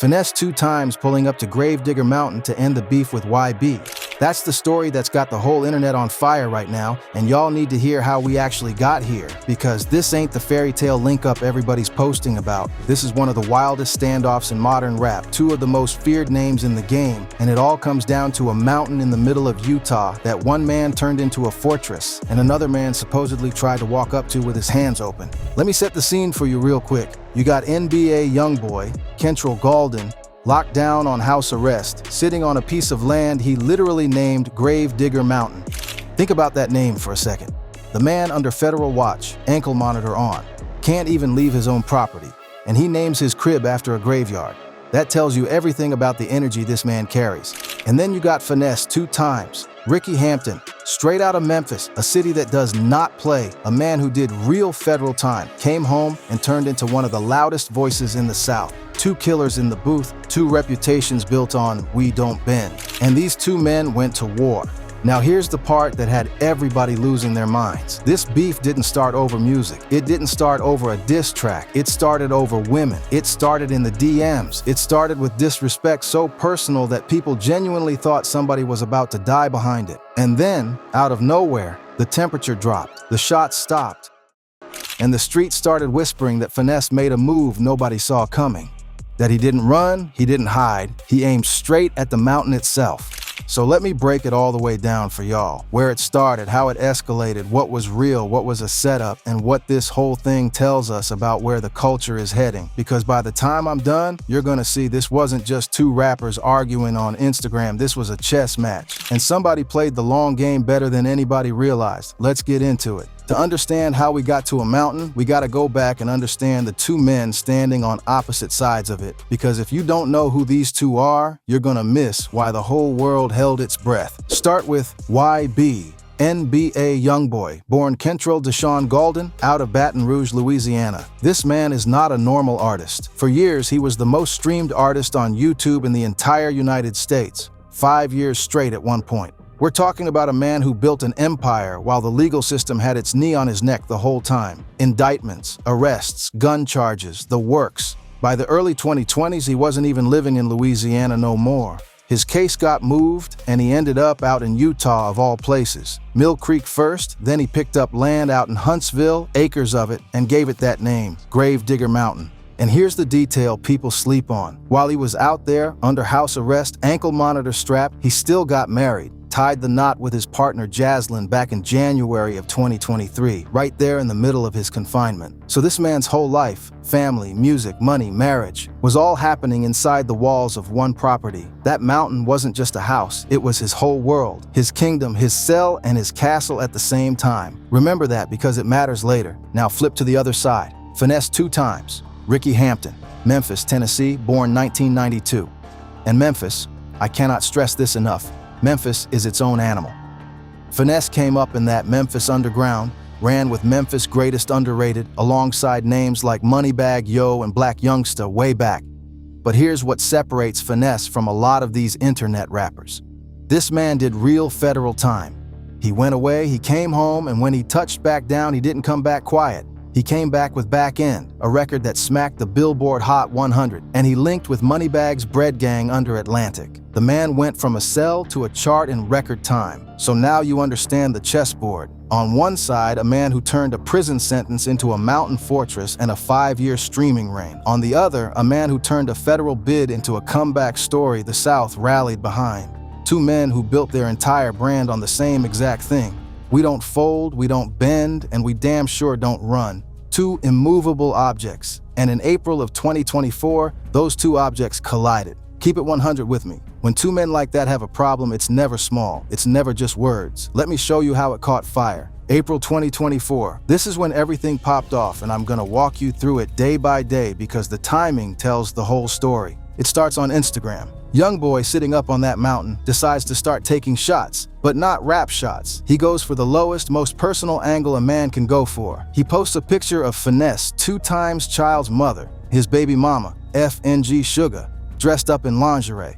Finesse2tymes pulling up to Gravedigger Mountain to end the beef with YB. That's the story that's got the whole internet on fire right now, and y'all need to hear how we actually got here, because this ain't the fairy tale link-up everybody's posting about. This is one of the wildest standoffs in modern rap, two of the most feared names in the game, and it all comes down to a mountain in the middle of Utah that one man turned into a fortress, and another man supposedly tried to walk up to with his hands open. Let me set the scene for you real quick. You got NBA youngboy, Kentrell Gaulden, locked down on house arrest, sitting on a piece of land he literally named Gravedigger Mountain. Think about that name for a second. The man under federal watch, ankle monitor on, can't even leave his own property, and he names his crib after a graveyard. That tells you everything about the energy this man carries. And then you got Finesse2tymes, Ricky Hampton, straight out of Memphis, a city that does not play, a man who did real federal time, came home and turned into one of the loudest voices in the South. Two killers in the booth, two reputations built on "we don't bend." And these two men went to war. Now here's the part that had everybody losing their minds. This beef didn't start over music. It didn't start over a diss track. It started over women. It started in the DMs. It started with disrespect so personal that people genuinely thought somebody was about to die behind it. And then, out of nowhere, the temperature dropped. The shots stopped. And the street started whispering that Finesse made a move nobody saw coming. That he didn't run, he didn't hide, he aimed straight at the mountain itself. So let me break it all the way down for y'all. Where it started, how it escalated, what was real, what was a setup, and what this whole thing tells us about where the culture is heading. Because by the time I'm done, you're gonna see this wasn't just two rappers arguing on Instagram, this was a chess match. And somebody played the long game better than anybody realized. Let's get into it. To understand how we got to a mountain, we gotta go back and understand the two men standing on opposite sides of it. Because if you don't know who these two are, you're gonna miss why the whole world held its breath. Start with YB, NBA youngboy, born Kentrell Deshaun Gaulden, out of Baton Rouge, Louisiana. This man is not a normal artist. For years, he was the most streamed artist on YouTube in the entire United States, 5 years straight at one point. We're talking about a man who built an empire while the legal system had its knee on his neck the whole time. Indictments, arrests, gun charges, the works. By the early 2020s, he wasn't even living in Louisiana no more. His case got moved, and he ended up out in Utah of all places. Mill Creek first, then he picked up land out in Huntsville, acres of it, and gave it that name, Gravedigger Mountain. And here's the detail people sleep on. While he was out there, under house arrest, ankle monitor strapped, he still got married. Tied the knot with his partner Jaslyn back in January of 2023, right there in the middle of his confinement. So this man's whole life, family, music, money, marriage, was all happening inside the walls of one property. That mountain wasn't just a house, it was his whole world, his kingdom, his cell, and his castle at the same time. Remember that because it matters later. Now flip to the other side. Finesse2tymes, Ricky Hampton, Memphis, Tennessee, born 1992. And Memphis, I cannot stress this enough, Memphis is its own animal. Finesse came up in that Memphis underground, ran with Memphis' greatest underrated, alongside names like Moneybagg Yo and Black Youngsta way back. But here's what separates Finesse from a lot of these internet rappers. This man did real federal time. He went away, he came home, and when he touched back down, he didn't come back quiet. He came back with Back End, a record that smacked the Billboard Hot 100, and he linked with Moneybagg's Bread Gang under Atlantic. The man went from a cell to a chart in record time. So now you understand the chessboard. On one side, a man who turned a prison sentence into a mountain fortress and a 5-year streaming reign. On the other, a man who turned a federal bid into a comeback story the South rallied behind. Two men who built their entire brand on the same exact thing. We don't fold, we don't bend, and we damn sure don't run. Two immovable objects. And in April of 2024, those two objects collided. Keep it 100 with me. When two men like that have a problem, it's never small. It's never just words. Let me show you how it caught fire. April 2024. This is when everything popped off, and I'm gonna walk you through it day by day because the timing tells the whole story. It starts on Instagram. Young boy sitting up on that mountain decides to start taking shots, but not rap shots. He goes for the lowest, most personal angle a man can go for. He posts a picture of Finesse2tymes' child's mother, his baby mama, FNG Sugar, dressed up in lingerie.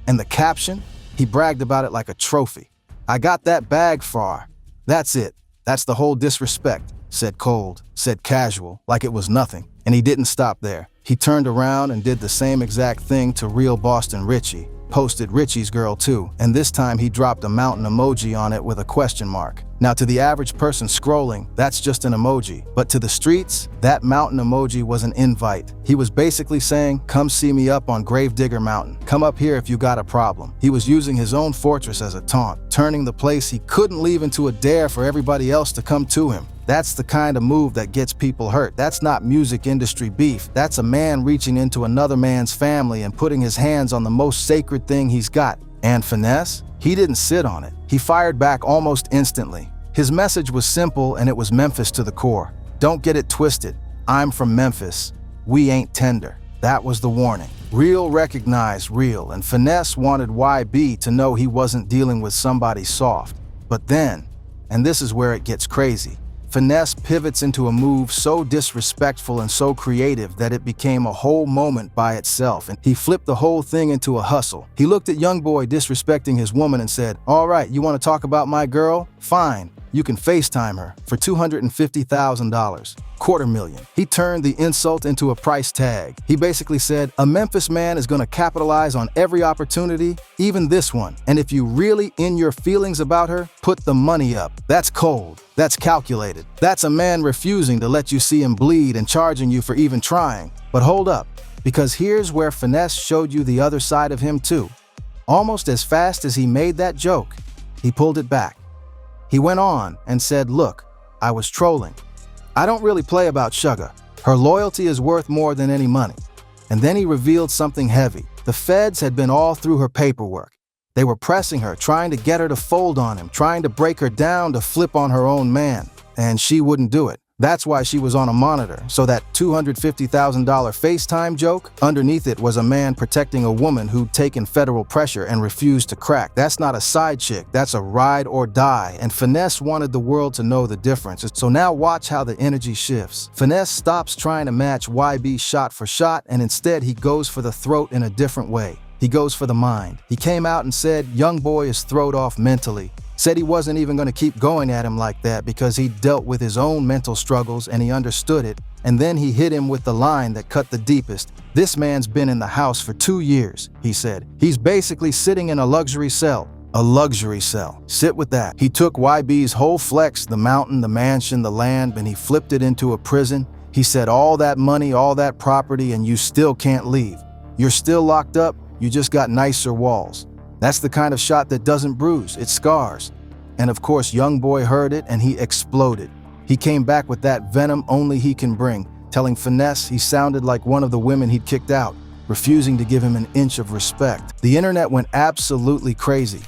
And the caption? He bragged about it like a trophy. "I got that bag far." That's it. That's the whole disrespect. Said cold, said casual, like it was nothing. And he didn't stop there. He turned around and did the same exact thing to real Boston Richie. Posted Richie's girl too, and this time he dropped a mountain emoji on it with a question mark. Now to the average person scrolling, that's just an emoji, but to the streets, that mountain emoji was an invite. He was basically saying, come see me up on Gravedigger Mountain. Come up here if you got a problem. He was using his own fortress as a taunt, turning the place he couldn't leave into a dare for everybody else to come to him. That's the kind of move that gets people hurt. That's not music industry beef. That's a man reaching into another man's family and putting his hands on the most sacred thing he's got. And Finesse? He didn't sit on it. He fired back almost instantly. His message was simple and it was Memphis to the core. Don't get it twisted. I'm from Memphis. We ain't tender. That was the warning. Real recognized real, and Finesse wanted YB to know he wasn't dealing with somebody soft. But then, and this is where it gets crazy, Finesse pivots into a move so disrespectful and so creative that it became a whole moment by itself, and he flipped the whole thing into a hustle. He looked at Youngboy disrespecting his woman and said, "All right, you want to talk about my girl? Fine. You can FaceTime her for $250,000. $250,000. He turned the insult into a price tag. He basically said, a Memphis man is gonna capitalize on every opportunity, even this one. And if you really in your feelings about her, put the money up. That's cold. That's calculated. That's a man refusing to let you see him bleed and charging you for even trying. But hold up, because here's where Finesse showed you the other side of him too. Almost as fast as he made that joke, he pulled it back. He went on and said, look, I was trolling. I don't really play about Sugar. Her loyalty is worth more than any money. And then he revealed something heavy. The feds had been all through her paperwork. They were pressing her, trying to get her to fold on him, trying to break her down to flip on her own man. And she wouldn't do it. That's why she was on a monitor, so that $250,000 FaceTime joke, underneath it was a man protecting a woman who'd taken federal pressure and refused to crack. That's not a side chick, that's a ride or die, and Finesse wanted the world to know the difference. So now watch how the energy shifts. Finesse stops trying to match YB shot for shot, and instead he goes for the throat in a different way. He goes for the mind. He came out and said, Youngboy is throwed off mentally. Said he wasn't even going to keep going at him like that because he dealt with his own mental struggles and he understood it. And then he hit him with the line that cut the deepest. This man's been in the house for 2 years, he said. He's basically sitting in a luxury cell. A luxury cell. Sit with that. He took YB's whole flex, the mountain, the mansion, the land, and he flipped it into a prison. He said all that money, all that property, and you still can't leave. You're still locked up, you just got nicer walls. That's the kind of shot that doesn't bruise, it scars. And of course, Youngboy heard it and he exploded. He came back with that venom only he can bring, telling Finesse he sounded like one of the women he'd kicked out, refusing to give him an inch of respect. The internet went absolutely crazy.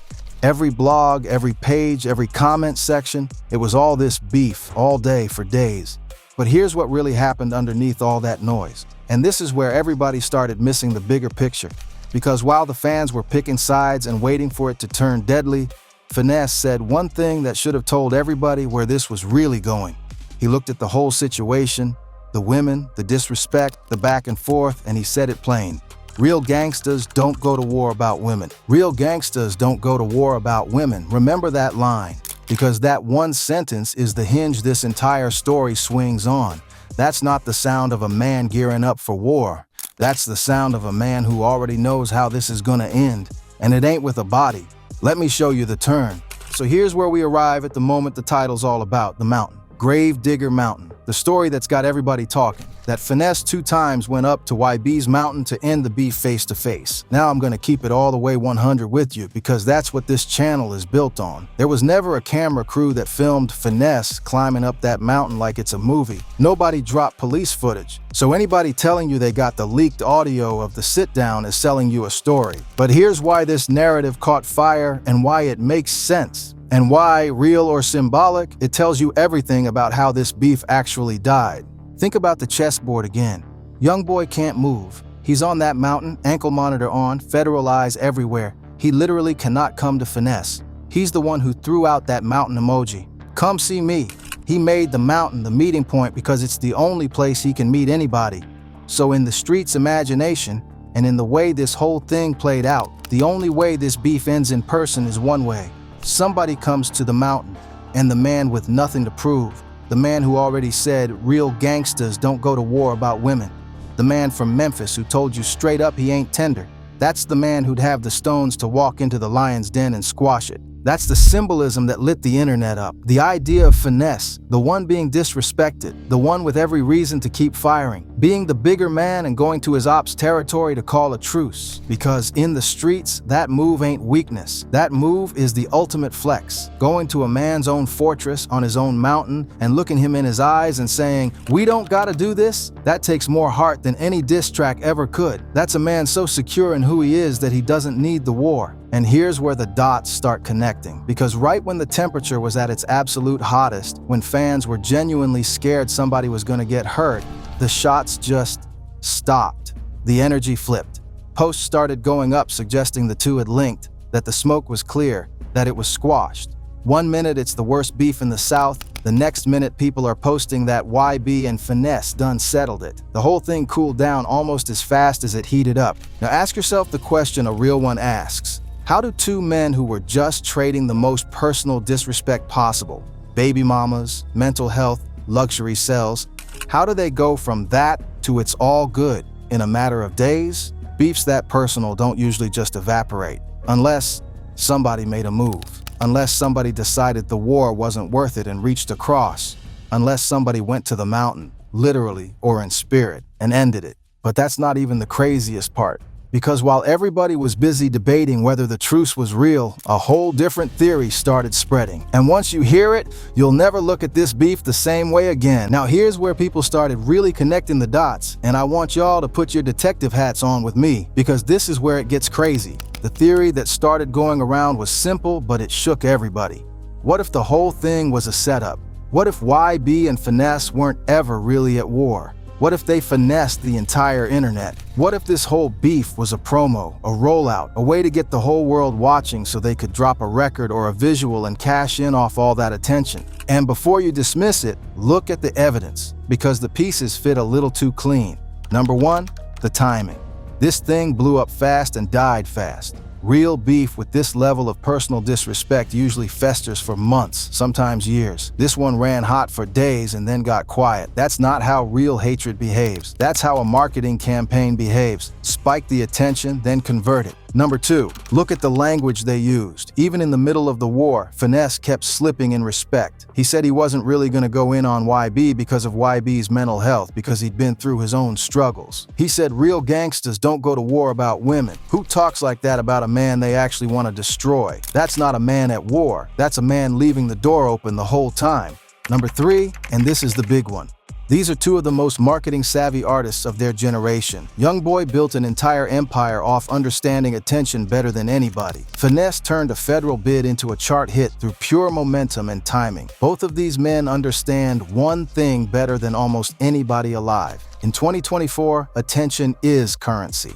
Every blog, every page, every comment section, it was all this beef, all day for days. But here's what really happened underneath all that noise. And this is where everybody started missing the bigger picture. Because while the fans were picking sides and waiting for it to turn deadly, Finesse said one thing that should have told everybody where this was really going. He looked at the whole situation, the women, the disrespect, the back and forth, and he said it plain. Real gangsters don't go to war about women. Real gangsters don't go to war about women. Remember that line, because that one sentence is the hinge this entire story swings on. That's not the sound of a man gearing up for war. That's the sound of a man who already knows how this is gonna end. And it ain't with a body. Let me show you the turn. So here's where we arrive at the moment the title's all about, the mountain. Gravedigger Mountain. The story that's got everybody talking. That Finesse2tymes went up to YB's mountain to end the beef face to face. Now I'm gonna keep it all the way 100 with you because that's what this channel is built on. There was never a camera crew that filmed Finesse climbing up that mountain like it's a movie. Nobody dropped police footage. So anybody telling you they got the leaked audio of the sit down is selling you a story. But here's why this narrative caught fire and why it makes sense. And why, real or symbolic, it tells you everything about how this beef actually died. Think about the chessboard again. Youngboy can't move. He's on that mountain, ankle monitor on, federal eyes everywhere. He literally cannot come to Finesse. He's the one who threw out that mountain emoji. Come see me. He made the mountain the meeting point because it's the only place he can meet anybody. So in the street's imagination, and in the way this whole thing played out, the only way this beef ends in person is one way. Somebody comes to the mountain, and the man with nothing to prove, the man who already said real gangsters don't go to war about women, The man from Memphis who told you straight up he ain't tender. That's the man who'd have the stones to walk into the lion's den and squash it. That's the symbolism that lit the internet up. The idea of finesse, the one being disrespected, the one with every reason to keep firing, being the bigger man and going to his ops territory to call a truce. Because in the streets, that move ain't weakness. That move is the ultimate flex. Going to a man's own fortress on his own mountain and looking him in his eyes and saying, "We don't gotta do this," that takes more heart than any diss track ever could. That's a man so secure in who he is that he doesn't need the war. And here's where the dots start connecting. Because right when the temperature was at its absolute hottest, when fans were genuinely scared somebody was gonna get hurt, the shots just stopped. The energy flipped. Posts started going up suggesting the two had linked, that the smoke was clear, that it was squashed. One minute it's the worst beef in the South, the next minute people are posting that YB and Finesse done settled it. The whole thing cooled down almost as fast as it heated up. Now ask yourself the question a real one asks. How do two men who were just trading the most personal disrespect possible, baby mamas, mental health, luxury cells, how do they go from that to it's all good in a matter of days? Beefs that personal don't usually just evaporate, unless somebody made a move, unless somebody decided the war wasn't worth it and reached across, unless somebody went to the mountain, literally or in spirit, and ended it. But that's not even the craziest part. Because while everybody was busy debating whether the truce was real, a whole different theory started spreading. And once you hear it, you'll never look at this beef the same way again. Now here's where people started really connecting the dots, and I want y'all to put your detective hats on with me, because this is where it gets crazy. The theory that started going around was simple, but it shook everybody. What if the whole thing was a setup? What if YB and Finesse weren't ever really at war? What if they finessed the entire internet? What if this whole beef was a promo, a rollout, a way to get the whole world watching so they could drop a record or a visual and cash in off all that attention? And before you dismiss it, look at the evidence, because the pieces fit a little too clean. Number one, the timing. This thing blew up fast and died fast. Real beef with this level of personal disrespect usually festers for months, sometimes years. This one ran hot for days and then got quiet. That's not how real hatred behaves. That's how a marketing campaign behaves. Spike the attention, then convert it. Number two, look at the language they used. Even in the middle of the war, Finesse kept slipping in respect. He said he wasn't really going to go in on YB because of YB's mental health, because he'd been through his own struggles. He said real gangsters don't go to war about women. Who talks like that about a man they actually want to destroy? That's not a man at war. That's a man leaving the door open the whole time. Number three, and this is the big one. These are two of the most marketing-savvy artists of their generation. Youngboy built an entire empire off understanding attention better than anybody. Finesse turned a federal bid into a chart hit through pure momentum and timing. Both of these men understand one thing better than almost anybody alive. In 2024, attention is currency.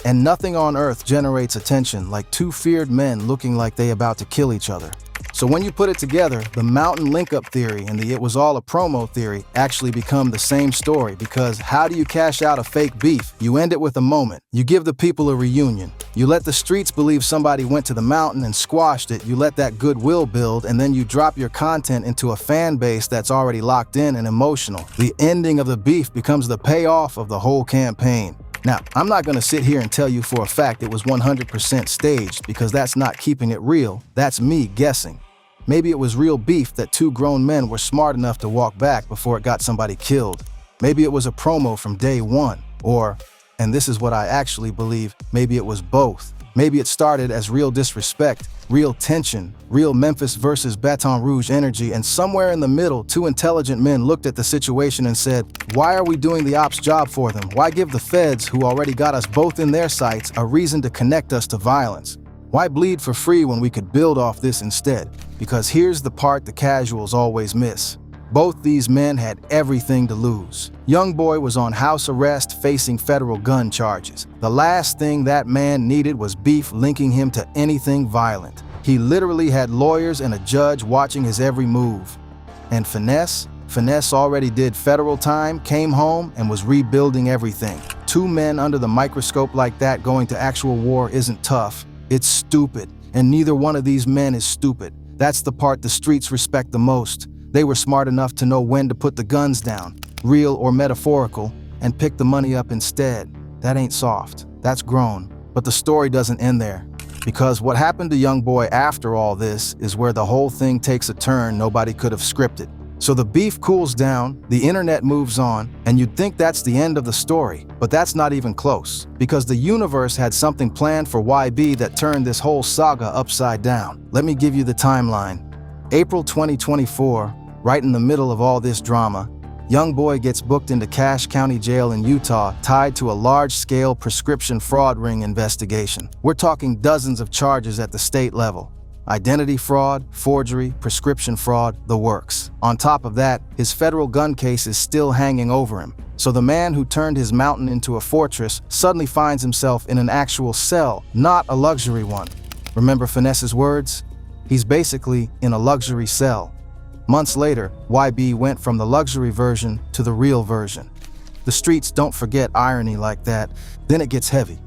And nothing on earth generates attention like two feared men looking like they about to kill each other. So when you put it together, the mountain link-up theory and the it was all a promo theory actually become the same story, because how do you cash out a fake beef? You end it with a moment. You give the people a reunion. You let the streets believe somebody went to the mountain and squashed it. You let that goodwill build, and then you drop your content into a fan base that's already locked in and emotional. The ending of the beef becomes the payoff of the whole campaign. Now, I'm not going to sit here and tell you for a fact it was 100% staged, because that's not keeping it real. That's me guessing. Maybe it was real beef that two grown men were smart enough to walk back before it got somebody killed. Maybe it was a promo from day one. Or, and this is what I actually believe, maybe it was both. Maybe it started as real disrespect, real tension, real Memphis versus Baton Rouge energy, and somewhere in the middle, two intelligent men looked at the situation and said, why are we doing the ops job for them? Why give the feds, who already got us both in their sights, a reason to connect us to violence? Why bleed for free when we could build off this instead? Because here's the part the casuals always miss. Both these men had everything to lose. Youngboy was on house arrest facing federal gun charges. The last thing that man needed was beef linking him to anything violent. He literally had lawyers and a judge watching his every move. And Finesse already did federal time, came home, and was rebuilding everything. Two men under the microscope like that going to actual war isn't tough. It's stupid, and neither one of these men is stupid. That's the part the streets respect the most. They were smart enough to know when to put the guns down, real or metaphorical, and pick the money up instead. That ain't soft. That's grown. But the story doesn't end there. Because what happened to young boy after all this is where the whole thing takes a turn nobody could have scripted. So the beef cools down, the internet moves on, and you'd think that's the end of the story, but that's not even close, because the universe had something planned for YB that turned this whole saga upside down. Let me give you the timeline. April 2024, right in the middle of all this drama, young boy gets booked into Cache County Jail in Utah, tied to a large-scale prescription fraud ring investigation. We're talking dozens of charges at the state level. Identity fraud, forgery, prescription fraud, the works. On top of that, his federal gun case is still hanging over him. So the man who turned his mountain into a fortress suddenly finds himself in an actual cell, not a luxury one. Remember Finesse's words? He's basically in a luxury cell. Months later, YB went from the luxury version to the real version. The streets don't forget irony like that. Then it gets heavy.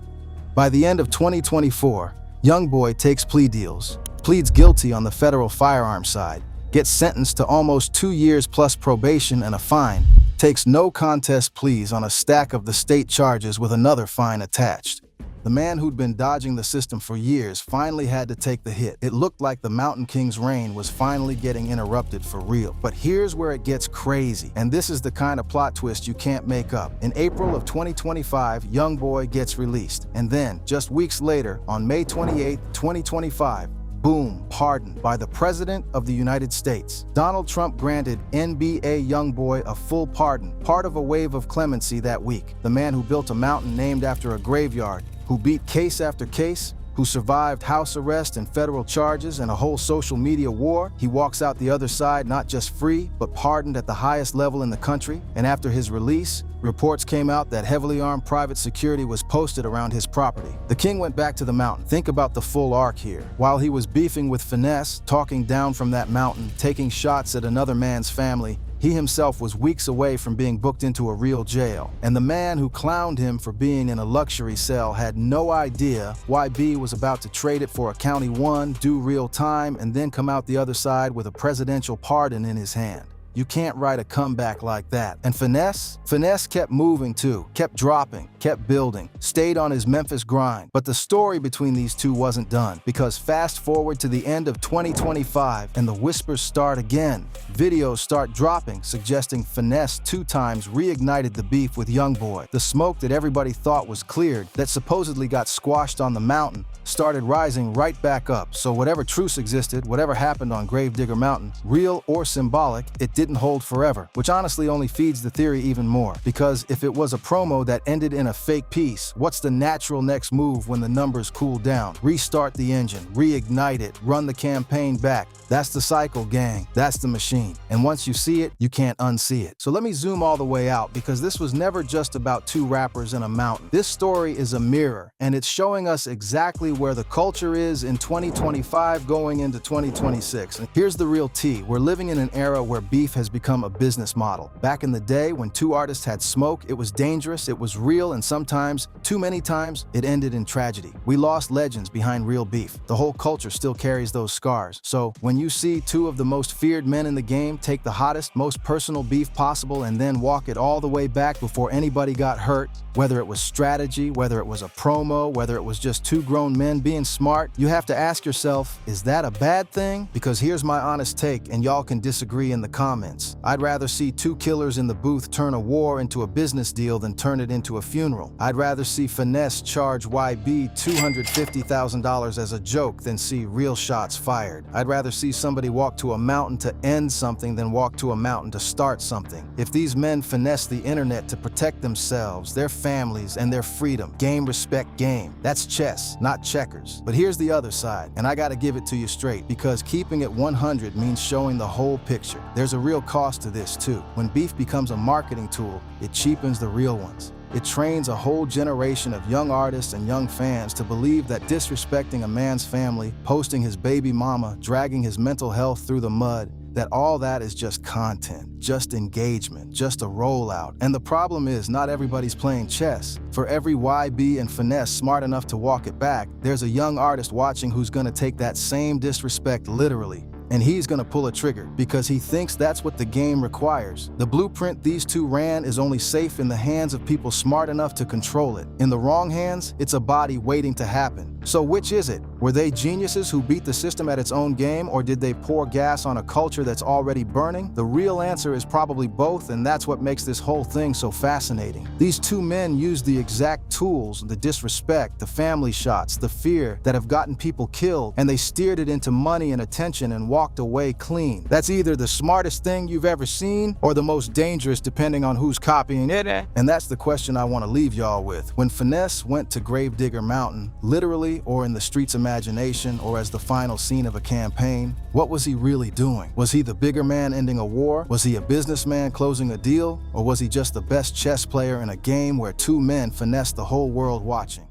By the end of 2024, young boy takes plea deals, pleads guilty on the federal firearms side, gets sentenced to almost 2 years plus probation and a fine, takes no contest pleas on a stack of the state charges with another fine attached. The man who'd been dodging the system for years finally had to take the hit. It looked like the Mountain King's reign was finally getting interrupted for real. But here's where it gets crazy, and this is the kind of plot twist you can't make up. In April of 2025, young boy gets released, and then, just weeks later, on May 28, 2025, boom, pardoned by the President of the United States. Donald Trump granted NBA YoungBoy a full pardon, part of a wave of clemency that week. The man who built a mountain named after a graveyard, who beat case after case, who survived house arrest and federal charges and a whole social media war, he walks out the other side not just free, but pardoned at the highest level in the country. And after his release, reports came out that heavily armed private security was posted around his property. The king went back to the mountain. Think about the full arc here. While he was beefing with Finesse, talking down from that mountain, taking shots at another man's family, he himself was weeks away from being booked into a real jail. And the man who clowned him for being in a luxury cell had no idea YB was about to trade it for a County 1, do real time, and then come out the other side with a presidential pardon in his hand. You can't write a comeback like that. And Finesse kept moving too, kept dropping, kept building, stayed on his Memphis grind. But the story between these two wasn't done, because fast forward to the end of 2025 and the whispers start again. Videos start dropping, suggesting Finesse2tymes reignited the beef with YoungBoy. The smoke that everybody thought was cleared, that supposedly got squashed on the mountain, started rising right back up. So whatever truce existed, whatever happened on Gravedigger Mountain, real or symbolic, it didn't hold forever, which honestly only feeds the theory even more. Because if it was a promo that ended in a fake piece, what's the natural next move when the numbers cool down? Restart the engine, reignite it, run the campaign back. That's the cycle, gang. That's the machine. And once you see it, you can't unsee it. So let me zoom all the way out, because this was never just about two rappers in a mountain. This story is a mirror, and it's showing us exactly where the culture is in 2025 going into 2026. And here's the real tea. We're living in an era where beef has become a business model. Back in the day, when two artists had smoke, it was dangerous, it was real, and sometimes, too many times, it ended in tragedy. We lost legends behind real beef. The whole culture still carries those scars. So when you see two of the most feared men in the game take the hottest, most personal beef possible and then walk it all the way back before anybody got hurt, whether it was strategy, whether it was a promo, whether it was just two grown men being smart, you have to ask yourself, is that a bad thing? Because here's my honest take, and y'all can disagree in the comments. I'd rather see two killers in the booth turn a war into a business deal than turn it into a funeral. I'd rather see Finesse charge YB $250,000 as a joke than see real shots fired. I'd rather see somebody walk to a mountain to end something than walk to a mountain to start something. If these men finesse the internet to protect themselves, their families, and their freedom, game, respect, game. That's chess, not checkers. But here's the other side, and I gotta give it to you straight, because keeping it 100 means showing the whole picture. There's a real cost to this too. When beef becomes a marketing tool, it cheapens the real ones. It trains a whole generation of young artists and young fans to believe that disrespecting a man's family, posting his baby mama, dragging his mental health through the mud, that all that is just content, just engagement, just a rollout. And the problem is, not everybody's playing chess. For every YB and Finesse smart enough to walk it back, there's a young artist watching who's gonna take that same disrespect literally. and he's gonna pull a trigger because he thinks that's what the game requires. The blueprint these two ran is only safe in the hands of people smart enough to control it. In the wrong hands, it's a body waiting to happen. So which is it? Were they geniuses who beat the system at its own game, or did they pour gas on a culture that's already burning? The real answer is probably both, and that's what makes this whole thing so fascinating. These two men used the exact tools, the disrespect, the family shots, the fear that have gotten people killed, and they steered it into money and attention and walked away clean. That's either the smartest thing you've ever seen or the most dangerous, depending on who's copying it. And that's the question I want to leave y'all with. When Finesse went to Gravedigger Mountain, literally or in the streets' imagination or as the final scene of a campaign, what was he really doing? Was he the bigger man ending a war? Was he a businessman closing a deal? Or was he just the best chess player in a game where two men finessed the whole world watching?